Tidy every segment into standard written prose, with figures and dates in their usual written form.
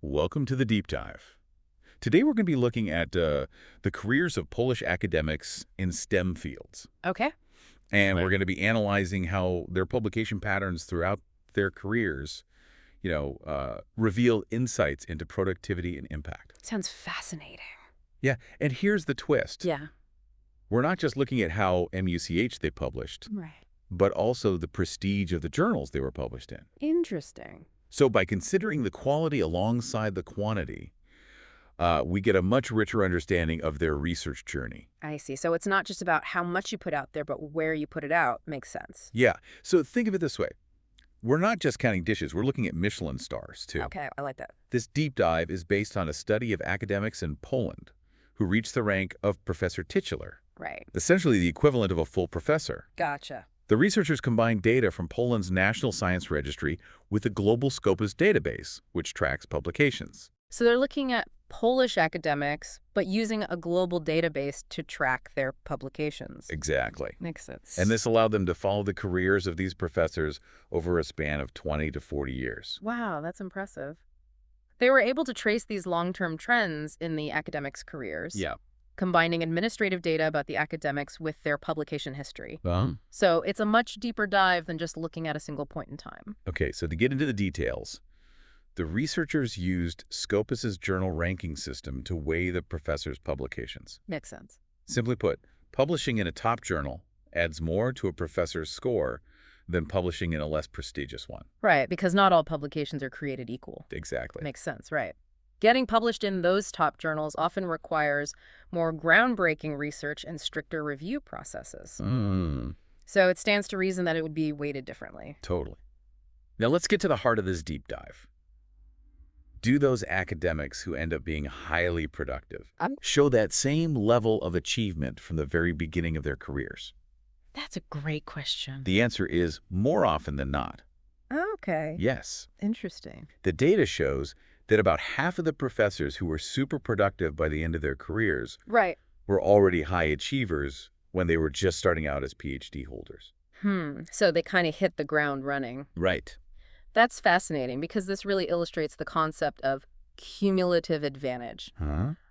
Welcome to the deep dive. Today we're going to be looking at the careers of Polish academics in STEM fields. Okay. And we're going to be analyzing how their publication patterns throughout their careers, reveal insights into productivity and impact. Sounds fascinating. Yeah, and here's the twist. Yeah. We're not just looking at how MUCH they published, Right. but also the prestige of the journals they were published in. Interesting. So by considering the quality alongside the quantity, we get a much richer understanding of their research journey. I see. So it's not just about how much you put out there, but where you put it out. Makes sense. Yeah, so think of it this way. We're not just counting dishes, we're looking at Michelin stars, too. Okay, I like that. This deep dive is based on a study of academics in Poland who reached the rank of professor titular, Right. essentially the equivalent of a full professor. Gotcha. The researchers combined data from Poland's National Science Registry with the Global Scopus database, which tracks publications. So they're looking at Polish academics, but using a global database to track their publications. Exactly. Makes sense. And this allowed them to follow the careers of these professors over a span of 20 to 40 years. Wow, that's impressive. They were able to trace these long-term trends in the academics' careers. Yeah. Combining administrative data about the academics with their publication history. So it's a much deeper dive than just looking at a single point in time. Okay, so to get into the details, the researchers used Scopus's journal ranking system to weigh the professor's publications. Makes sense. Simply put, publishing in a top journal adds more to a professor's score than publishing in a less prestigious one. Right, because not all publications are created equal. Exactly. Makes sense, right. Getting published in those top journals often requires more groundbreaking research and stricter review processes. So it stands to reason that it would be weighted differently. Totally. Now let's get to the heart of this deep dive. Do those academics who end up being highly productive show that same level of achievement from the very beginning of their careers? That's a great question. The answer is more often than not. Okay. Yes. Interesting. The data shows that about half of the professors who were super productive by the end of their careers Right. were already high achievers when they were just starting out as PhD holders. So they kind of hit the ground running. Right. That's fascinating because this really illustrates the concept of cumulative advantage.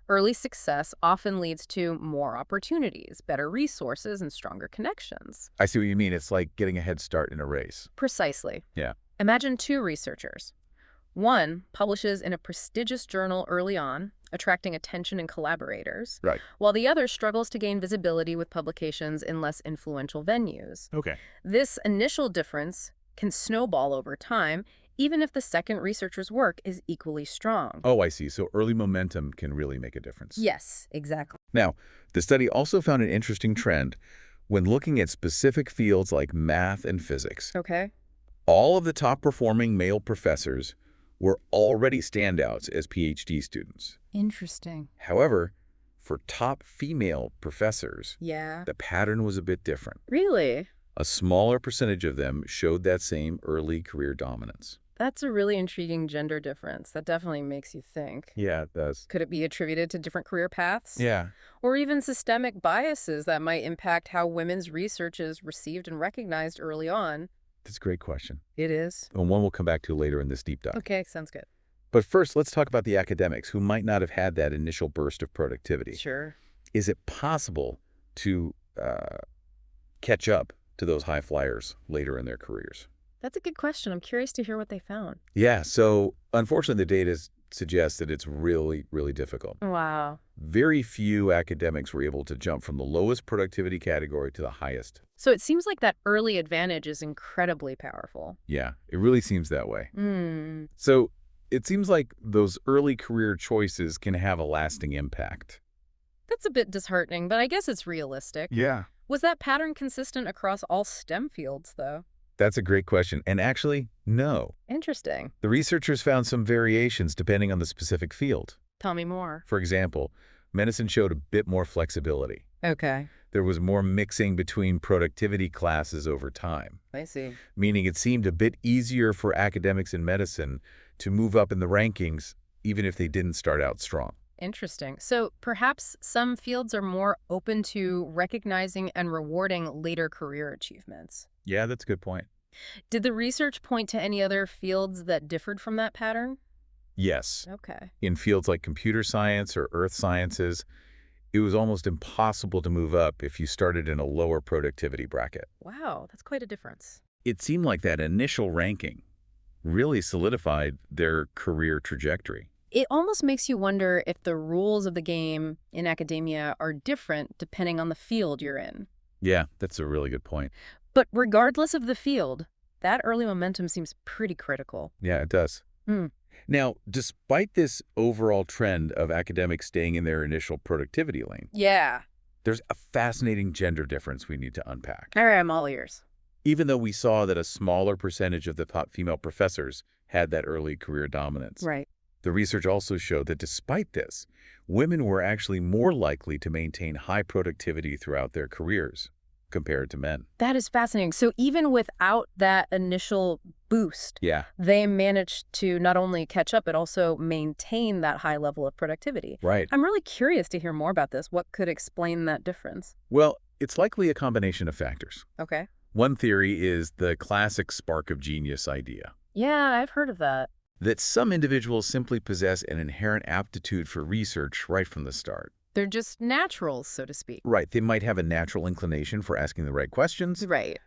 Early success often leads to more opportunities, better resources, and stronger connections. I see what you mean. It's like getting a head start in a race. Precisely. Yeah. Imagine two researchers. One publishes in a prestigious journal early on, attracting attention and collaborators, Right. while the other struggles to gain visibility with publications in less influential venues. Okay. This initial difference can snowball over time, even if the second researcher's work is equally strong. Oh, I see. So early momentum can really make a difference. Yes, exactly. Now, the study also found an interesting trend when looking at specific fields like math and physics. Okay. All of the top-performing male professors were already standouts as PhD students. Interesting. However, for top female professors, Yeah. the pattern was a bit different. Really? A smaller percentage of them showed that same early career dominance. That's a really intriguing gender difference. That definitely makes you think. Yeah, it does. Could it be attributed to different career paths? Yeah. Or even systemic biases that might impact how women's research is received and recognized early on? That's a great question. It is. And one we'll come back to later in this deep dive. Okay, sounds good. But first, let's talk about the academics who might not have had that initial burst of productivity. Sure. Is it possible to catch up to those high flyers later in their careers? That's a good question. I'm curious to hear what they found. Yeah, so unfortunately, the data suggests that it's really, really difficult. Wow. Very few academics were able to jump from the lowest productivity category to the highest. So it seems like that early advantage is incredibly powerful. Yeah, it really seems that way. Hmm. So it seems like those early career choices can have a lasting impact. That's a bit disheartening, but I guess it's realistic. Yeah. Was that pattern consistent across all STEM fields, though? That's a great question. And actually, no. Interesting. The researchers found some variations depending on the specific field. Tell me more. For example, medicine showed a bit more flexibility. Okay. There was more mixing between productivity classes over time, I see. meaning it seemed a bit easier for academics in medicine to move up in the rankings even if they didn't start out strong. Interesting. So perhaps some fields are more open to recognizing and rewarding later career achievements. Yeah, that's a good point. Did the research point to any other fields that differed from that pattern? Yes. Okay. In fields like computer science or earth sciences, it was almost impossible to move up if you started in a lower productivity bracket. Wow, that's quite a difference. It seemed like that initial ranking really solidified their career trajectory. It almost makes you wonder if the rules of the game in academia are different depending on the field you're in. Yeah, that's a really good point. But regardless of the field, that early momentum seems pretty critical. Yeah, it does. Now, despite this overall trend of academics staying in their initial productivity lane, Yeah. there's a fascinating gender difference we need to unpack. All right, I'm all ears. Even though we saw that a smaller percentage of the top female professors had that early career dominance, Right. the research also showed that despite this, women were actually more likely to maintain high productivity throughout their careers compared to men. That is fascinating. So even without that initial boost, Yeah, they managed to not only catch up, but also maintain that high level of productivity. right. I'm really curious to hear more about this. What could explain that difference? Well, it's likely a combination of factors. Okay. One theory is the classic spark of genius idea, Yeah, I've heard of that. that some individuals simply possess an inherent aptitude for research right from the start. They're just naturals, so to speak. Right, they might have a natural inclination for asking the right questions, Right.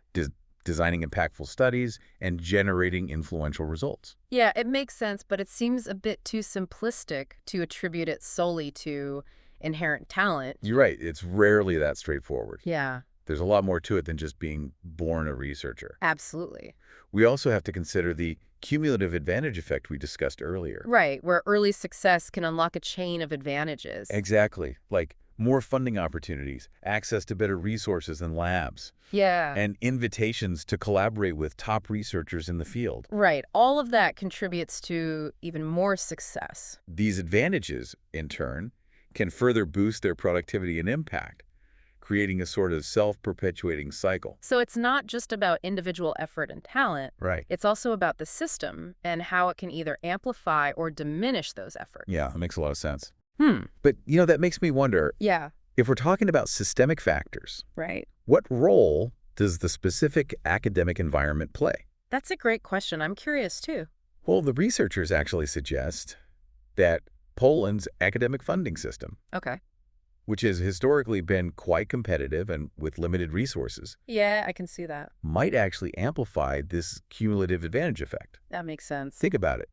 designing impactful studies, and generating influential results. Yeah, it makes sense, but it seems a bit too simplistic to attribute it solely to inherent talent. You're right, it's rarely that straightforward. Yeah, There's a lot more to it than just being born a researcher. absolutely. We also have to consider the cumulative advantage effect we discussed earlier. Right, where early success can unlock a chain of advantages. Exactly, like more funding opportunities, access to better resources and labs, Yeah. and invitations to collaborate with top researchers in the field. Right. All of that contributes to even more success. These advantages, in turn, can further boost their productivity and impact, creating a sort of self-perpetuating cycle. So it's not just about individual effort and talent. Right. It's also about the system and how it can either amplify or diminish those efforts. Yeah, that makes a lot of sense. Hmm. But, that makes me wonder, Yeah. if we're talking about systemic factors, Right. what role does the specific academic environment play? That's a great question. I'm curious, too. Well, the researchers actually suggest that Poland's academic funding system, Okay. which has historically been quite competitive and with limited resources, Yeah, I can see that. might actually amplify this cumulative advantage effect. That makes sense. Think about it.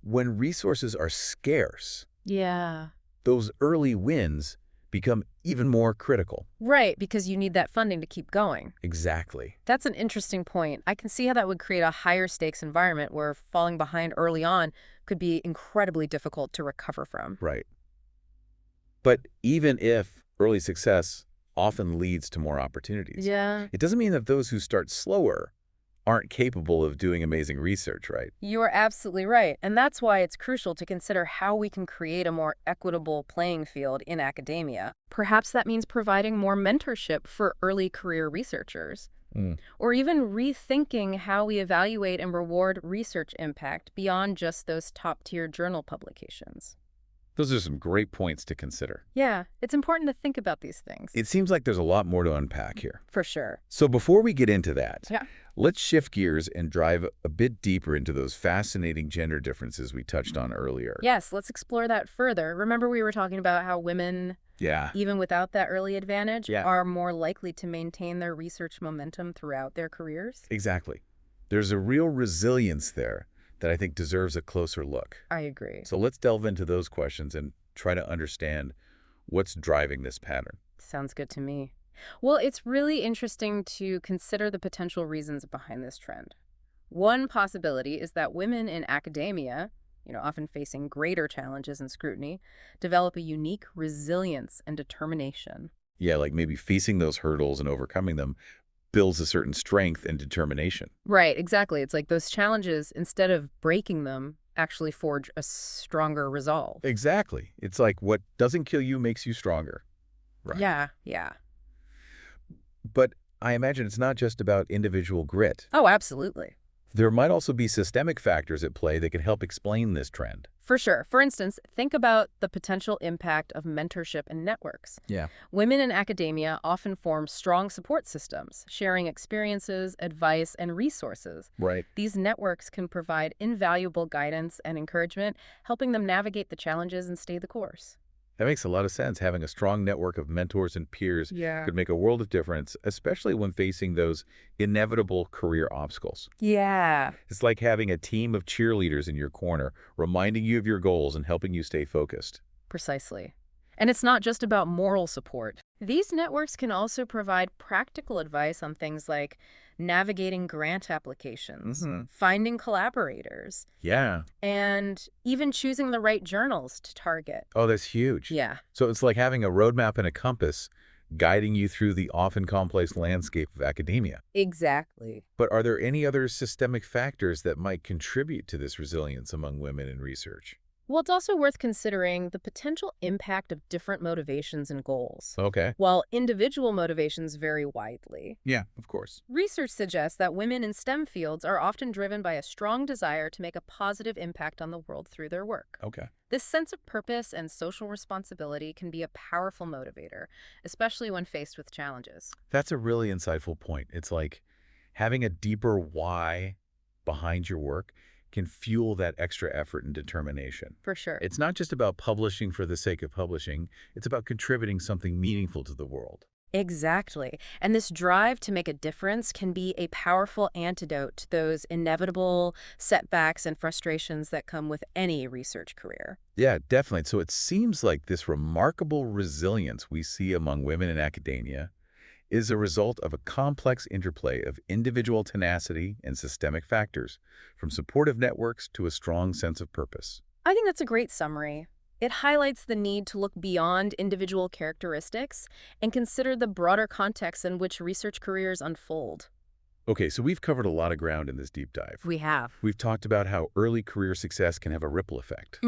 When resources are scarce, Yeah. those early wins become even more critical. Right, because you need that funding to keep going. Exactly. That's an interesting point. I can see how that would create a higher stakes environment where falling behind early on could be incredibly difficult to recover from. Right. But even if early success often leads to more opportunities, Yeah. it doesn't mean that those who start slower aren't capable of doing amazing research, right? You are absolutely right. And that's why it's crucial to consider how we can create a more equitable playing field in academia. Perhaps that means providing more mentorship for early career researchers, or even rethinking how we evaluate and reward research impact beyond just those top-tier journal publications. Those are some great points to consider. Yeah, it's important to think about these things. It seems like there's a lot more to unpack here. For sure. So before we get into that, Yeah. let's shift gears and drive a bit deeper into those fascinating gender differences we touched on earlier. Yes, let's explore that further. Remember we were talking about how women, Yeah. even without that early advantage, Yeah. are more likely to maintain their research momentum throughout their careers? Exactly. There's a real resilience there that I think deserves a closer look. I agree. So let's delve into those questions and try to understand what's driving this pattern. Sounds good to me. Well, it's really interesting to consider the potential reasons behind this trend. One possibility is that women in academia, often facing greater challenges and scrutiny, develop a unique resilience and determination. Yeah, like maybe facing those hurdles and overcoming them builds a certain strength and determination. Right, exactly. It's like those challenges, instead of breaking them, actually forge a stronger resolve. Exactly. It's like what doesn't kill you makes you stronger. Right. Yeah. But I imagine it's not just about individual grit. Oh, absolutely. There might also be systemic factors at play that can help explain this trend. For sure. For instance, think about the potential impact of mentorship and networks. Yeah. Women in academia often form strong support systems, sharing experiences, advice, and resources. Right. These networks can provide invaluable guidance and encouragement, helping them navigate the challenges and stay the course. That makes a lot of sense. Having a strong network of mentors and peers could make a world of difference, especially when facing those inevitable career obstacles. Yeah. It's like having a team of cheerleaders in your corner, reminding you of your goals and helping you stay focused. Precisely. And it's not just about moral support. These networks can also provide practical advice on things like navigating grant applications, finding collaborators, and even choosing the right journals to target. Oh, that's huge. Yeah. So it's like having a roadmap and a compass guiding you through the often complex landscape of academia. Exactly. But are there any other systemic factors that might contribute to this resilience among women in research? Well, it's also worth considering the potential impact of different motivations and goals. Okay. While individual motivations vary widely, Yeah, of course. research suggests that women in STEM fields are often driven by a strong desire to make a positive impact on the world through their work. Okay. This sense of purpose and social responsibility can be a powerful motivator, especially when faced with challenges. That's a really insightful point. It's like having a deeper why behind your work can fuel that extra effort and determination. For sure. It's not just about publishing for the sake of publishing. It's about contributing something meaningful to the world. Exactly. And this drive to make a difference can be a powerful antidote to those inevitable setbacks and frustrations that come with any research career. Yeah, definitely. So it seems like this remarkable resilience we see among women in academia is a result of a complex interplay of individual tenacity and systemic factors, from supportive networks to a strong sense of purpose. I think that's a great summary. It highlights the need to look beyond individual characteristics and consider the broader context in which research careers unfold. Okay, so we've covered a lot of ground in this deep dive. We have. We've talked about how early career success can have a ripple effect,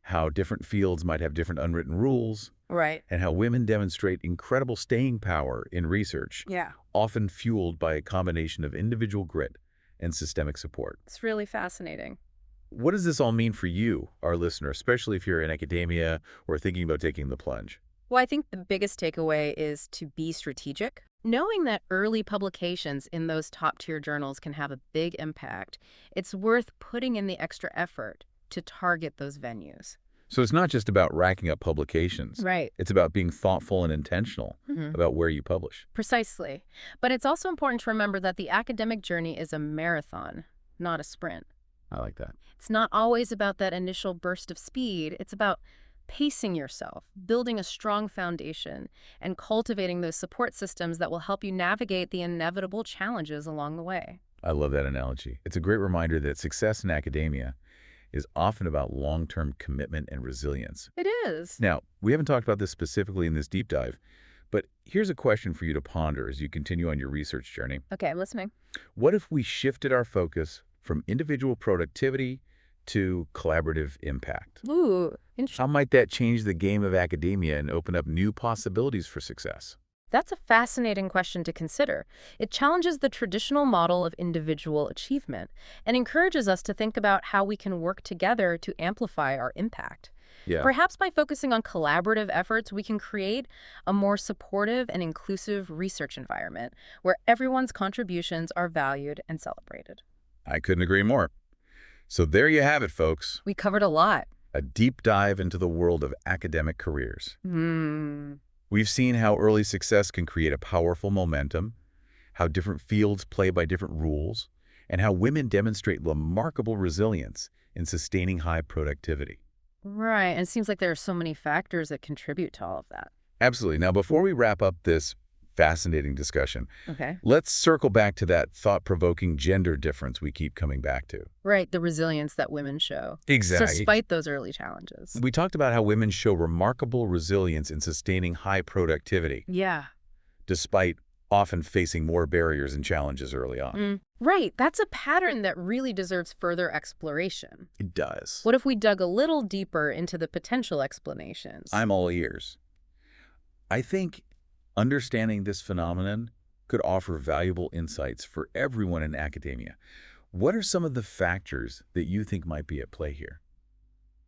how different fields might have different unwritten rules, Right. and how women demonstrate incredible staying power in research, Yeah. often fueled by a combination of individual grit and systemic support. It's really fascinating. What does this all mean for you, our listener, especially if you're in academia or thinking about taking the plunge? Well, I think the biggest takeaway is to be strategic. Knowing that early publications in those top-tier journals can have a big impact, it's worth putting in the extra effort to target those venues. So it's not just about racking up publications. Right. It's about being thoughtful and intentional about where you publish. Precisely. But it's also important to remember that the academic journey is a marathon, not a sprint. I like that. It's not always about that initial burst of speed. It's about pacing yourself, building a strong foundation, and cultivating those support systems that will help you navigate the inevitable challenges along the way. I love that analogy. It's a great reminder that success in academia is often about long-term commitment and resilience. It is. Now, we haven't talked about this specifically in this deep dive, but here's a question for you to ponder as you continue on your research journey. Okay, I'm listening. What if we shifted our focus from individual productivity to collaborative impact? Ooh, interesting. How might that change the game of academia and open up new possibilities for success? That's a fascinating question to consider. It challenges the traditional model of individual achievement and encourages us to think about how we can work together to amplify our impact. Yeah. Perhaps by focusing on collaborative efforts, we can create a more supportive and inclusive research environment where everyone's contributions are valued and celebrated. I couldn't agree more. So there you have it, folks. We covered a lot. A deep dive into the world of academic careers. We've seen how early success can create a powerful momentum, how different fields play by different rules, and how women demonstrate remarkable resilience in sustaining high productivity. Right, and it seems like there are so many factors that contribute to all of that. Absolutely. Now, before we wrap up this fascinating discussion, Okay. let's circle back to that thought-provoking gender difference we keep coming back to. Right, the resilience that women show. Exactly. Despite those early challenges. We talked about how women show remarkable resilience in sustaining high productivity, Yeah. despite often facing more barriers and challenges early on. Right, that's a pattern that really deserves further exploration. It does. What if we dug a little deeper into the potential explanations? I'm all ears. I think understanding this phenomenon could offer valuable insights for everyone in academia, What are some of the factors that you think might be at play here?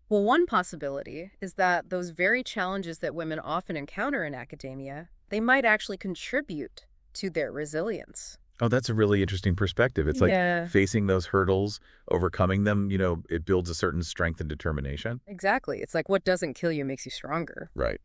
Well, one possibility is that those very challenges that women often encounter in academia, they might actually contribute to their resilience. Oh, that's a really interesting perspective. It's Yeah. like facing those hurdles, overcoming them, it builds a certain strength and determination. Exactly. It's like what doesn't kill you makes you stronger. Right.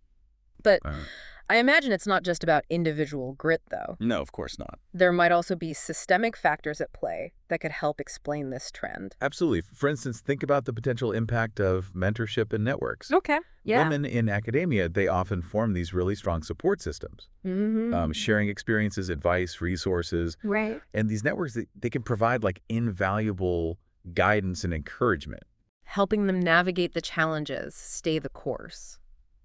But Uh, I imagine it's not just about individual grit, though. no, of course not. There might also be systemic factors at play that could help explain this trend. Absolutely. For instance, think about the potential impact of mentorship and networks. Okay. Yeah. Women in academia, they often form these really strong support systems, sharing experiences, advice, resources. Right. And these networks, they can provide like invaluable guidance and encouragement. Helping them navigate the challenges, stay the course.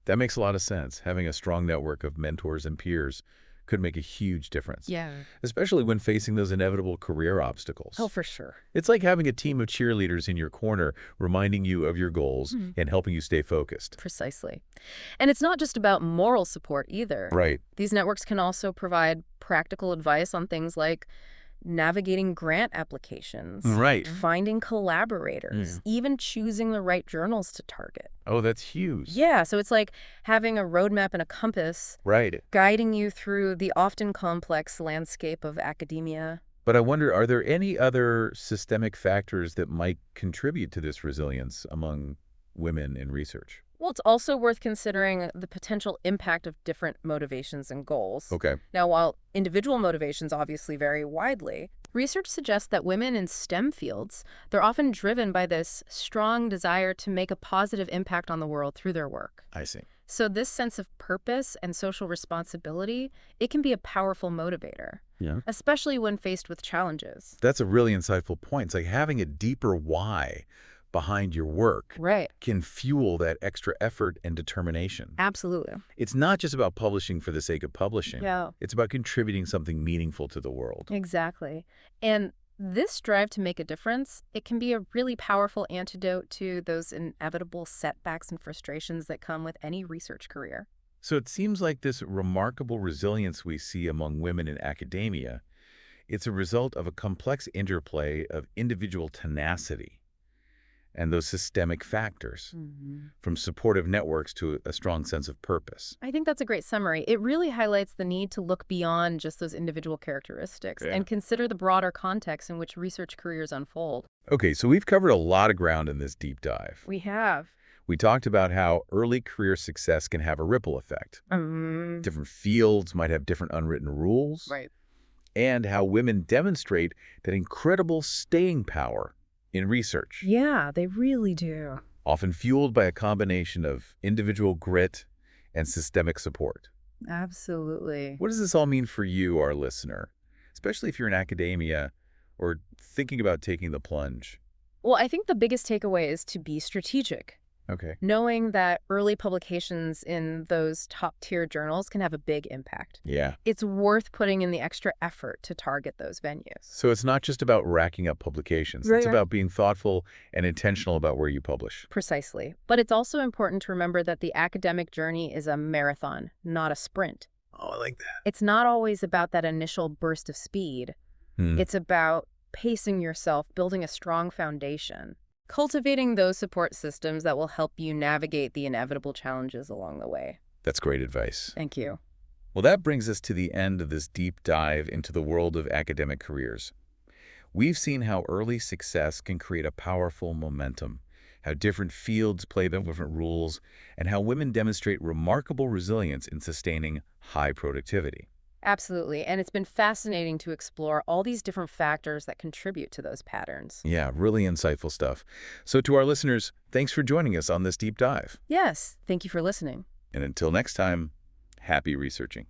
That makes a lot of sense. Having a strong network of mentors and peers could make a huge difference. Yeah. Especially when facing those inevitable career obstacles. Oh, for sure. It's like having a team of cheerleaders in your corner, reminding you of your goals and helping you stay focused. Precisely. And it's not just about moral support either. Right. These networks can also provide practical advice on things like navigating grant applications, Right. finding collaborators, even choosing the right journals to target. Oh, that's huge. Yeah, so it's like having a roadmap and a compass Right. guiding you through the often complex landscape of academia. But I wonder, are there any other systemic factors that might contribute to this resilience among women in research? Well, it's also worth considering the potential impact of different motivations and goals. Okay. Now, while individual motivations obviously vary widely, research suggests that women in STEM fields, they're often driven by this strong desire to make a positive impact on the world through their work. I see. So this sense of purpose and social responsibility, it can be a powerful motivator, especially when faced with challenges. That's a really insightful point. It's like having a deeper why behind your work Right. can fuel that extra effort and determination. Absolutely. It's not just about publishing for the sake of publishing. Yeah. It's about contributing something meaningful to the world. Exactly. And this drive to make a difference, it can be a really powerful antidote to those inevitable setbacks and frustrations that come with any research career. So it seems like this remarkable resilience we see among women in academia, it's a result of a complex interplay of individual tenacity and those systemic factors, from supportive networks to a strong sense of purpose. I think that's a great summary. It really highlights the need to look beyond just those individual characteristics and consider the broader context in which research careers unfold. Okay, so we've covered a lot of ground in this deep dive. We have. We talked about how early career success can have a ripple effect. Different fields might have different unwritten rules. Right. And how women demonstrate that incredible staying power in research. Yeah, they really do. Often fueled by a combination of individual grit and systemic support. Absolutely. What does this all mean for you, our listener, especially if you're in academia or thinking about taking the plunge? Well, I think the biggest takeaway is to be strategic. Okay. Knowing that early publications in those top-tier journals can have a big impact. Yeah. It's worth putting in the extra effort to target those venues. So it's not just about racking up publications. Right, It's right. about being thoughtful and intentional about where you publish. Precisely. But it's also important to remember that the academic journey is a marathon, not a sprint. Oh, I like that. It's not always about that initial burst of speed. It's about pacing yourself, building a strong foundation, cultivating those support systems that will help you navigate the inevitable challenges along the way. That's great advice. Thank you. Well, that brings us to the end of this deep dive into the world of academic careers. We've seen how early success can create a powerful momentum, how different fields play different rules, and how women demonstrate remarkable resilience in sustaining high productivity. Absolutely. And it's been fascinating to explore all these different factors that contribute to those patterns. Yeah, really insightful stuff. So to our listeners, thanks for joining us on this deep dive. Yes. Thank you for listening. And until next time, happy researching.